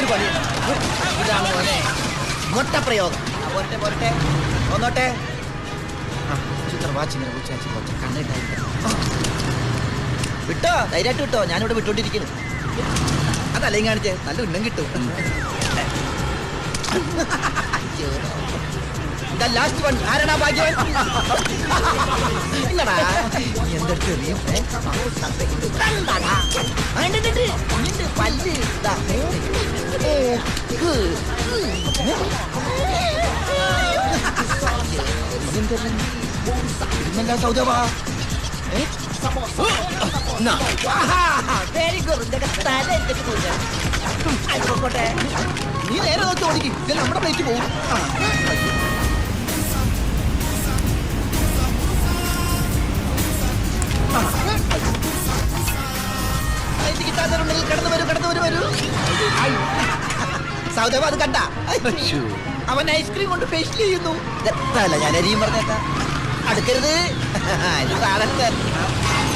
നല്ലൊരു പണിയാണ്. ഇതാണ് മോനെ മുട്ട പ്രയോഗം. പോരട്ടെ പോരട്ടെ ഒന്നോട്ടെ. ചിത്ര വാച്ചിങ്ങനെ കുറച്ച് കണ്ണിട്ടായി വിട്ടോ, ധൈര്യമായിട്ട് വിട്ടോ. ഞാനിവിടെ വിട്ടോണ്ടിരിക്കുന്നു. അതല്ലേ കാണിച്ചേ, നല്ല ഉന്നം കിട്ടും. ലാസ്റ്റ് വൺ ആരാടാ ഭാഗ്യവൻ? ഇല്ലടാ എന്തെടുത്ത് പല്ല് ഇതെന്താ സൗദവാ? Very good. നീ നേരെ നോക്കി ഓടിക്കും, ഇത് നമ്മുടെ പ്ലേറ്റ് പോകും. കടന്നു വരൂ. സൗദവ അത് കണ്ട? അവൻ ഐസ്ക്രീം കൊണ്ട് ഫേഷ്യൽ ചെയ്യുന്നു. ഞാൻ അരിയും പറഞ്ഞേക്കാം, അടുക്കരുത്. ഇത് സാധനം